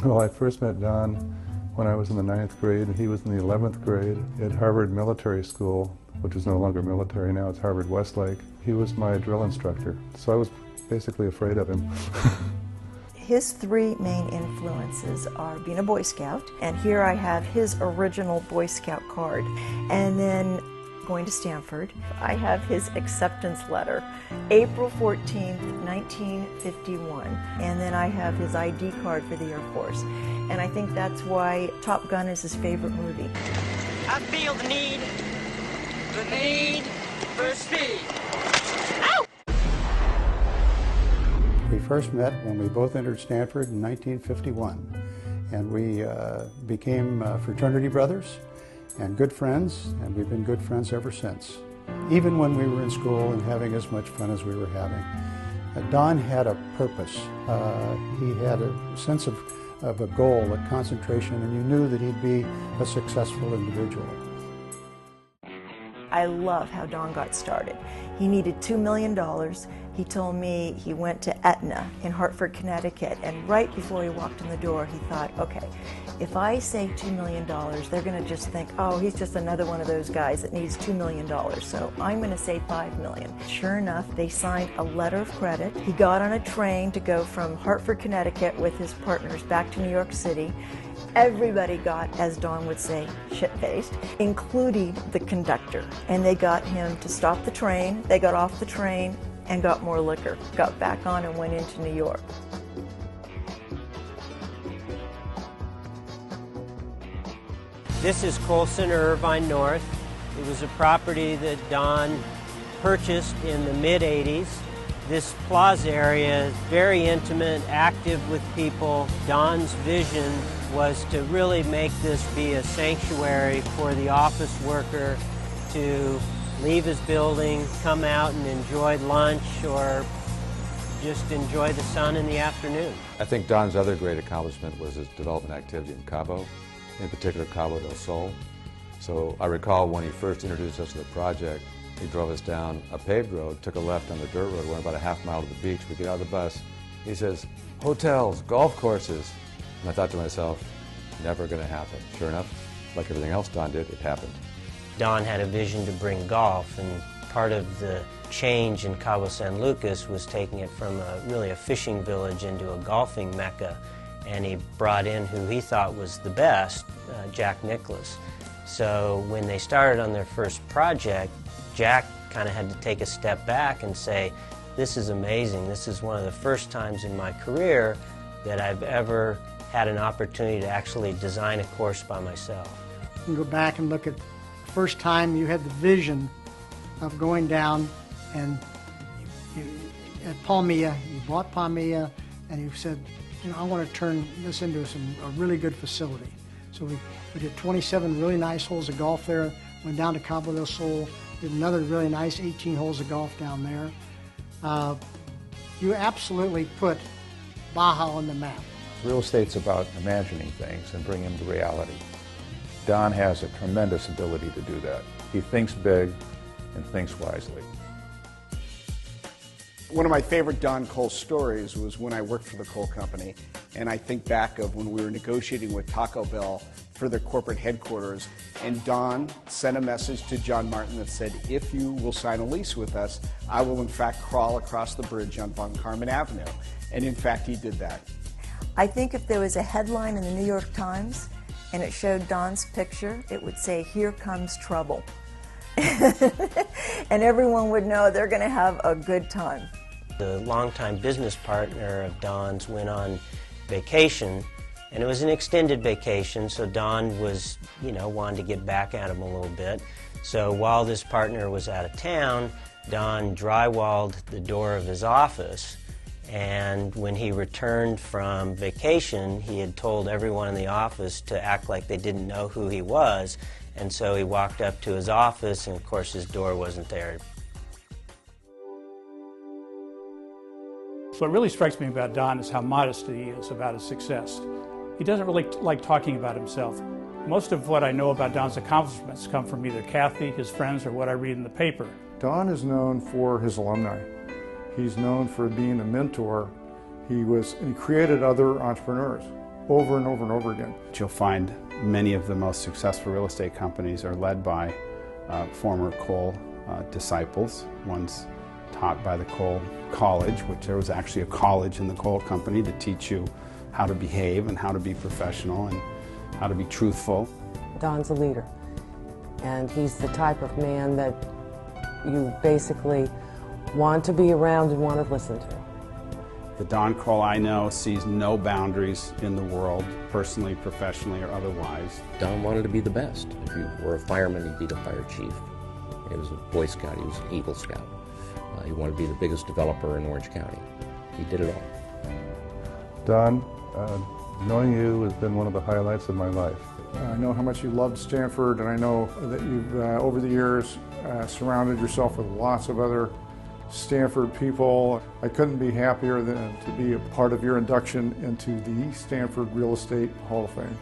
Well, I first met Don when I was in the 9th grade, and he was in the 11th grade at Harvard Military School, which is no longer military now, it's Harvard Westlake. He was my drill instructor, so I was basically afraid of him. His three main influences are being a Boy Scout, and here I have his original Boy Scout card. And then going to Stanford, I have his acceptance letter, April 14th, 1951. And then I have his ID card for the Air Force. And I think that's why Top Gun is his favorite movie. I feel the need for speed. Ow! We first met when we both entered Stanford in 1951, and we became fraternity brothers and good friends, and we've been good friends ever since. Even when we were in school and having as much fun as we were having. Don had a purpose. He had a sense of a goal, a concentration, and you knew that he'd be a successful individual. I love how Don got started. He needed $2 million. He told me he went to Etna in Hartford, Connecticut, and right before he walked in the door, he thought, okay, if I say $2 million, they're going to just think, oh, he's just another one of those guys that needs $2 million, so I'm going to say $5 million. Sure enough, they signed a letter of credit. He got on a train to go from Hartford, Connecticut with his partners back to New York City. Everybody got, as Don would say, shit-faced, including the conductor. And they got him to stop the train. They got off the train and got more liquor, got back on and went into New York. This is Koll Center, Irvine North. It was a property that Don purchased in the mid-'80s. This plaza area is very intimate, active with people. Don's vision was to really make this be a sanctuary for the office worker to leave his building, come out and enjoy lunch or just enjoy the sun in the afternoon. I think Don's other great accomplishment was his development activity in Cabo, in particular Cabo del Sol. So I recall when he first introduced us to the project, he drove us down a paved road, took a left on the dirt road, went about a half mile to the beach. We get out of the bus. He says, hotels, golf courses. And I thought to myself, never going to happen. Sure enough, like everything else Don did, it happened. Don had a vision to bring golf, and part of the change in Cabo San Lucas was taking it from really a fishing village into a golfing mecca. And he brought in who he thought was the best, Jack Nicklaus. So when they started on their first project, Jack kind of had to take a step back and say, this is amazing. This is one of the first times in my career that I've ever had an opportunity to actually design a course by myself. You can go back and look at the first time you had the vision of going down, and at Palmilla, you bought Palmilla, and you said, you know, I want to turn this into a really good facility. So we did 27 really nice holes of golf there, went down to Cabo del Sol, did another really nice 18 holes of golf down there. You absolutely put Baja on the map. Real estate's about imagining things and bringing them to reality. Don has a tremendous ability to do that. He thinks big and thinks wisely. One of my favorite Don Koll stories was when I worked for the Koll Company, and I think back of when we were negotiating with Taco Bell for their corporate headquarters, and Don sent a message to John Martin that said, if you will sign a lease with us, I will in fact crawl across the bridge on Von Carmen Avenue. And in fact, he did that. I think if there was a headline in the New York Times and it showed Don's picture, it would say, "Here comes trouble." And everyone would know they're going to have a good time. The longtime business partner of Don's went on vacation, and it was an extended vacation, so Don was, wanted to get back at him a little bit. So while this partner was out of town, Don drywalled the door of his office, and when he returned from vacation, he had told everyone in the office to act like they didn't know who he was, and so he walked up to his office, and of course his door wasn't there. What really strikes me about Don is how modest he is about his success. He doesn't really like talking about himself. Most of what I know about Don's accomplishments come from either Kathy, his friends, or what I read in the paper. Don is known for his alumni. He's known for being a mentor. He created other entrepreneurs. over and over and over again. You'll find many of the most successful real estate companies are led by former Koll disciples, ones taught by the Koll College, which there was actually a college in the Koll company to teach you how to behave and how to be professional and how to be truthful. Don's a leader, and he's the type of man that you basically want to be around and want to listen to. The Don Koll I know sees no boundaries in the world, personally, professionally, or otherwise. Don wanted to be the best. If you were a fireman, he'd be the fire chief. He was a Boy Scout, he was an Eagle Scout. He wanted to be the biggest developer in Orange County. He did it all. Don, knowing you has been one of the highlights of my life. I know how much you loved Stanford, and I know that you've, over the years, surrounded yourself with lots of other Stanford people. I couldn't be happier than to be a part of your induction into the Stanford Real Estate Hall of Fame.